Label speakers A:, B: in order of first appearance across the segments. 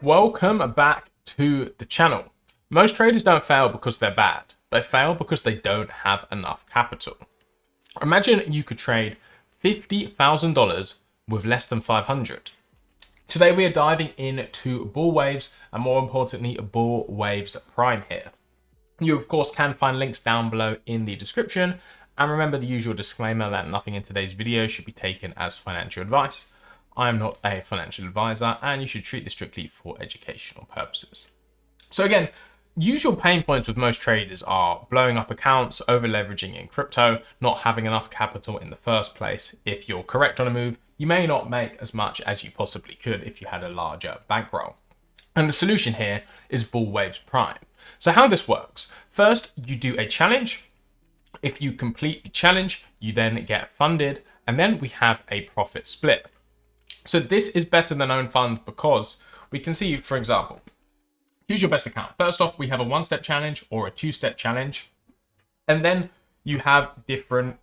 A: Welcome back to the channel. Most traders don't fail because they're bad. They fail because they don't have enough capital. Imagine you could trade $50,000 with less than 500. Today we are diving into Bullwaves and more importantly, Bullwaves Prime here. You of course can find links down below in the description. And remember the usual disclaimer that nothing in today's video should be taken as financial advice. I am not a financial advisor and you should treat this strictly for educational purposes. So again, usual pain points with most traders are blowing up accounts, over leveraging in crypto, not having enough capital in the first place. If you're correct on a move, you may not make as much as you possibly could if you had a larger bankroll. And the solution here is Bullwaves Prime. So how this works, first you do a challenge. If you complete the challenge, you then get funded and then we have a profit split. So this is better than own funds because we can see, for example, choose your best account. First off, we have a one-step challenge or a two-step challenge. And then you have different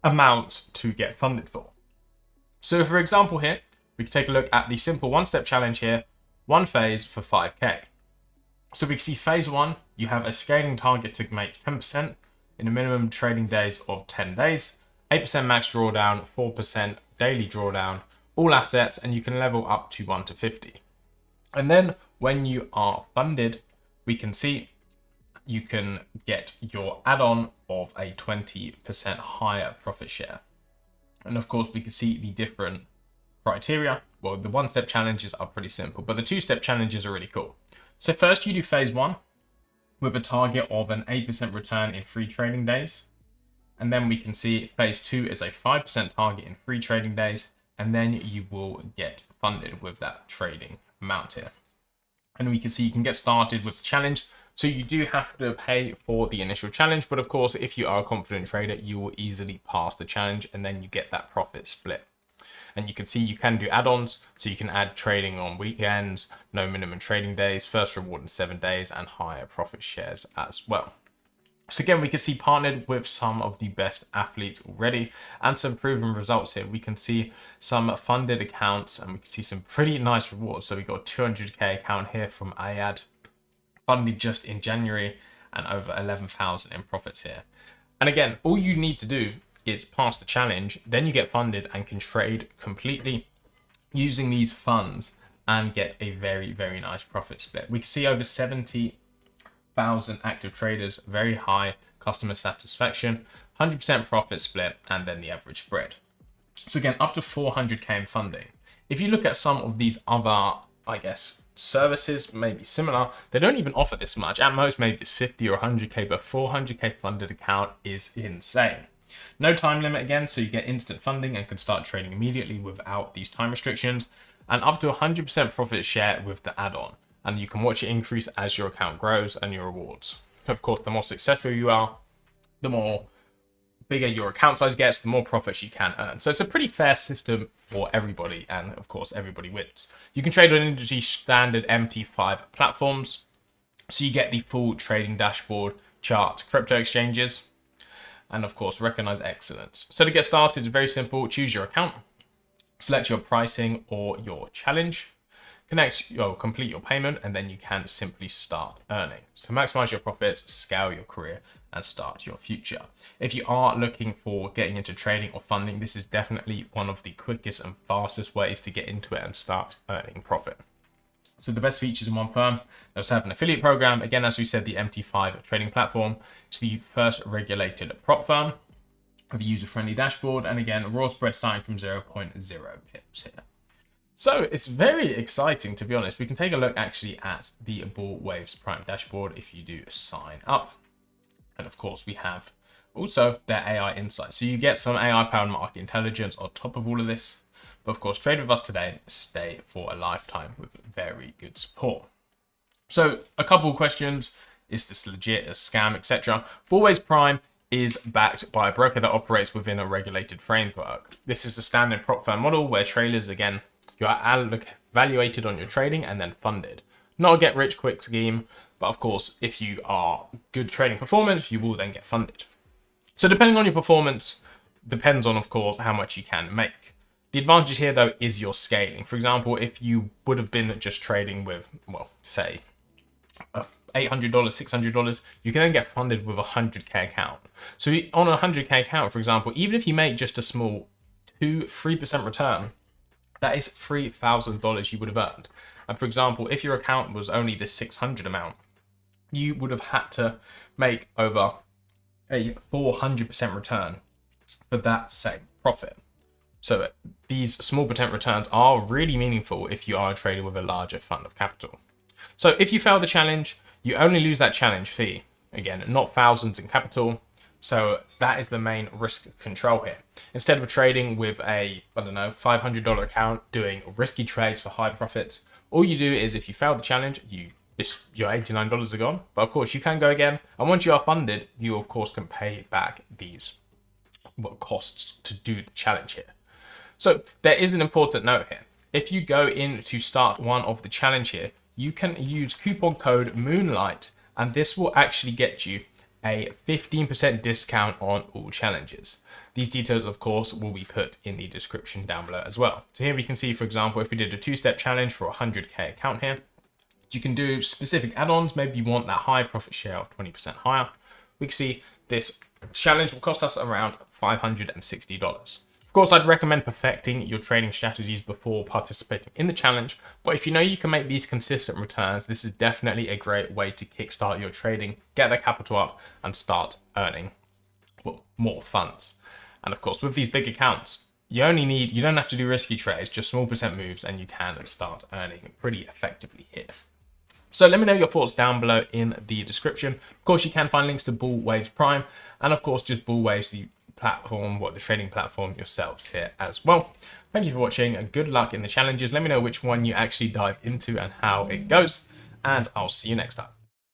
A: amounts to get funded for. So for example here, we can take a look at the simple one-step challenge here, one phase for 5K. So we can see phase one, you have a scaling target to make 10% in a minimum trading days of 10 days, 8% max drawdown, 4% daily drawdown, all assets, and you can level up to 1 to 50. And then when you are funded, we can see you can get your add-on of a 20% higher profit share. And of course, we can see the different criteria. Well, the one-step challenges are pretty simple, but the two-step challenges are really cool. So first you do phase one with a target of an 8% return in free trading days. And then we can see phase two is a 5% target in free trading days. And then you will get funded with that trading amount here. And we can see you can get started with the challenge. So you do have to pay for the initial challenge, but of course, if you are a confident trader, you will easily pass the challenge and then you get that profit split. And you can see you can do add-ons, so you can add trading on weekends, no minimum trading days, first reward in 7 days, and higher profit shares as well. So again, we can see partnered with some of the best athletes already and some proven results here. We can see some funded accounts and we can see some pretty nice rewards. So we got a 200K account here from Ayad, funded just in January and over 11,000 in profits here. And again, all you need to do is pass the challenge, then you get funded and can trade completely using these funds and get a very, very nice profit split. We can see over 70,000 active traders, very high customer satisfaction, 100% profit split, and then the average spread. So again, up to 400K in funding. If you look at some of these other, I guess, services, maybe similar, they don't even offer this much. At most, maybe it's 50 or 100K, but 400K funded account is insane. No time limit again, so you get instant funding and can start trading immediately without these time restrictions, and up to 100% profit share with the add-on. And you can watch it increase as your account grows and your rewards. Of course, the more successful you are, the more bigger your account size gets, the more profits you can earn. So it's a pretty fair system for everybody, and of course, everybody wins. You can trade on industry standard MT5 platforms, so you get the full trading dashboard, chart, crypto exchanges, and of course, recognize excellence. So to get started, it's very simple. Choose your account, select your pricing or your challenge, complete your payment, and then you can simply start earning. So maximize your profits, scale your career, and start your future. If you are looking for getting into trading or funding, this is definitely one of the quickest and fastest ways to get into it and start earning profit. So the best features in one firm, they also have an affiliate program. Again, as we said, the MT5 trading platform is the first regulated prop firm with a user-friendly dashboard. And again, raw spread starting from 0.0 pips here. So it's very exciting, to be honest. We can take a look actually at the Bullwaves Prime dashboard if you do sign up. And of course, we have also their AI insights. So you get some AI-powered market intelligence on top of all of this. But of course, trade with us today, stay for a lifetime with very good support. So a couple of questions. Is this legit, a scam, etc.? Bullwaves Prime is backed by a broker that operates within a regulated framework. This is a standard prop firm model where traders, again, you are evaluated on your trading and then funded. Not a get rich quick scheme, but of course, if you are good trading performance, you will then get funded. So depending on your performance, depends on, of course, how much you can make. The advantage here, though, is your scaling. For example, if you would have been just trading with, well, say, $800, $600, you can then get funded with a 100K account. So on a 100K account, for example, even if you make just a small 3% return, that is $3,000 you would have earned. And for example, if your account was only the 600 amount, you would have had to make over a 400% return for that same profit. So these small percent returns are really meaningful if you are a trader with a larger fund of capital. So if you fail the challenge, you only lose that challenge fee. Again, not thousands in capital. So that is the main risk control here. Instead of trading with a, I don't know, $500 account doing risky trades for high profits, all you do is if you fail the challenge, your $89 are gone. But of course you can go again. And once you are funded, you of course can pay back these costs to do the challenge here. So there is an important note here. If you go in to start one of the challenge here, you can use coupon code Moonlight, and this will actually get you a 15% discount on all challenges. These details, of course, will be put in the description down below as well. So here we can see, for example, if we did a 2-step challenge for a 100K account here, you can do specific add-ons. Maybe you want that high profit share of 20% higher. We can see this challenge will cost us around $560. Of course, I'd recommend perfecting your trading strategies before participating in the challenge, but if you know you can make these consistent returns, this is definitely a great way to kickstart your trading, get the capital up, and start earning, well, more funds. And of course, with these big accounts, you don't have to do risky trades, just small percent moves, and you can start earning pretty effectively here. So let me know your thoughts down below in the description. Of course, you can find links to Bullwaves Prime, and of course, just Bullwaves, the platform, the trading platform yourselves here as well. Thank you for watching and good luck in the challenges. Let me know which one you actually dive into and how it goes, and I'll see you next time.